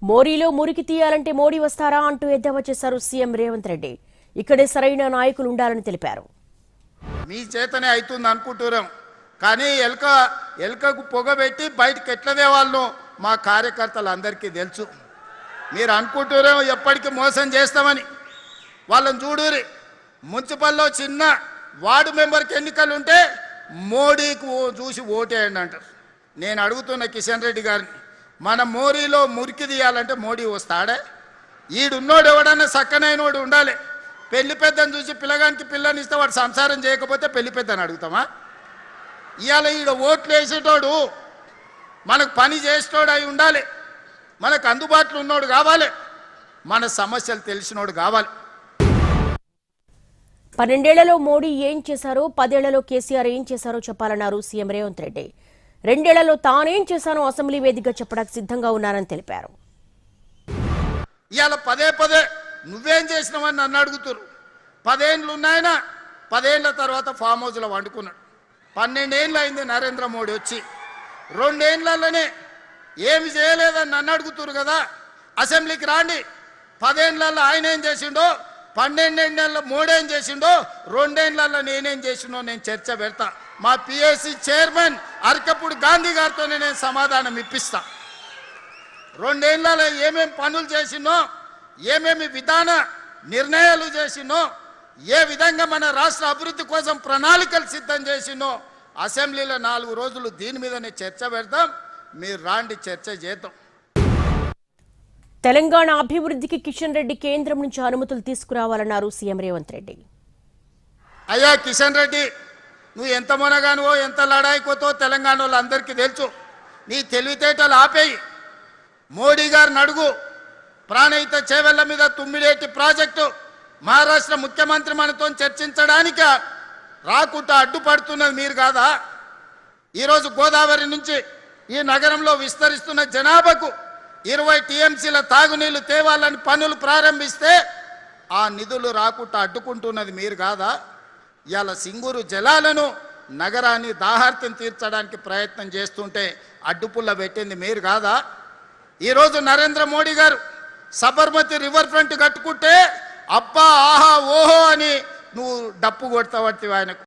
మోరీలో మురికి తీయాలంటే మోడీ వస్తారా అంటూ ఎద్దేవా చేశారు సీఎం రేవంత్ రెడ్డి. ఇక్కడే సరైన నాయకులు ఉండాలని తెలిపారు. మీ చేతనే అవుతుంది అనుకుంటున్నాం, కానీ ఎలుకకు పొగబెట్టి బయటకు ఎట్లా తేవాళ్ళను మా కార్యకర్తలందరికీ తెలుసు. మీరు అనుకుంటున్నాం ఎప్పటికీ మోసం చేస్తామని. వాళ్ళని చూడురి, మున్సిపల్లో చిన్న వార్డు మెంబర్కి ఎన్నికలు ఉంటే మోడీకి చూసి ఓటేయండి అంటారు. నేను అడుగుతున్న కిషన్ రెడ్డి గారిని, మన మోరీలో మురికి తీయాలంటే మోడీ వస్తాడే? ఈడున్నోడు ఎవడన్నా సక్కనైనోడు ఉండాలి. పెళ్లి పెద్దను చూసి పిల్లగానికి పిల్లని ఇస్తే వాడు సంసారం చేయకపోతే పెళ్లి పెద్దని అడుగుతామా? ఇవాళ ఈడ ఓట్లు వేసేటోడు మనకు పని చేసేటోడు అయి ఉండాలి, మనకు అందుబాటులో ఉన్నోడు కావాలి, మన సమస్యలు తెలిసినోడు కావాలి. 12 ఏళ్లలో మోడీ ఏం చేశారో 10 ఏళ్లలో కేసీఆర్ ఏం చేశారో చెప్పాలన్నారు సీఎం రేవంత్ రెడ్డి. 2 ఏళ్లలో తానేం చేశానో అసెంబ్లీ వేదికగా చెప్పడానికి సిద్ధంగా ఉన్నారని తెలిపారు. ఇవాళ పదే నువ్వేం చేసినావని నన్ను అడుగుతున్నారు. 10 ఏళ్ళు ఉన్నాయన, 10 ఏళ్ల తర్వాత ఫామ్ హౌస్లో వండుకున్నాడు. 12 ఏళ్ళు అయింది నరేంద్ర మోడీ వచ్చి. 2 ఏళ్లలోనే ఏమి చేయలేదని నన్ను అడుగుతున్నారు కదా. అసెంబ్లీకి రాండి, 10 ఏళ్లలో ఆయన ఏం చేసిండో, 12 ఏళ్ళలో మోడీ ఏం చేసిండో, 2 ఏళ్లలో నేనేం చేసిండో నేను చర్చ పెడతా. మా పిఎస్సి చైర్మన్ అరకప్పుడు గాంధీ గారితోనే నేను సమాధానం ఇప్పిస్తా. 2 ఏళ్లలో ఏమేమి పనులు చేసినో, ఏమేమి విధాన నిర్ణయాలు చేసినో, ఏ విధంగా మన రాష్ట్ర అభివృద్ధి కోసం ప్రణాళికలు సిద్ధం చేసినో అసెంబ్లీలో 4 రోజులు దీని మీదనే చర్చ పెడతాం. మీరు రాండి, చర్చ చేద్దాం. తెలంగాణ అభివృద్ధికి కిషన్ రెడ్డి కేంద్రం నుంచి అనుమతులు తీసుకురావాలన్నారు సీఎం రేవంత్ రెడ్డి. అయ్యా కిషన్ రెడ్డి, నువ్వు ఎంత మొనగానువో ఎంత లడాయికోతో తెలంగాణ వాళ్ళందరికీ తెలుసు. నీ తెలివితేటలు ఆపేయి. మోడీ గారిని అడుగు, ప్రాణహిత చేవెళ్ల మీద తుమ్మిడేటి ప్రాజెక్టు మహారాష్ట్ర ముఖ్యమంత్రి మనతో చర్చించడానికి రాకుండా అడ్డుపడుతున్నది మీరు కాదా? ఈరోజు గోదావరి నుంచి ఈ నగరంలో విస్తరిస్తున్న జనాభాకు 20 టీఎంసీల తాగునీళ్లు తేవాలని పనులు ప్రారంభిస్తే ఆ నిధులు రాకుండా అడ్డుకుంటున్నది మీరు కాదా? ఇవాళ సింగూరు జలాలను నగరాన్ని దాహార్తిని తీర్చడానికి ప్రయత్నం చేస్తుంటే అడ్డుపుల్ల పెట్టింది మీరు కాదా? ఈరోజు నరేంద్ర మోడీ గారు సబర్మతి రివర్ ఫ్రంట్ కట్టుకుంటే అబ్బా ఆహా ఓహో అని నువ్వు డప్పు కొడతావట్టి ఆయనకు.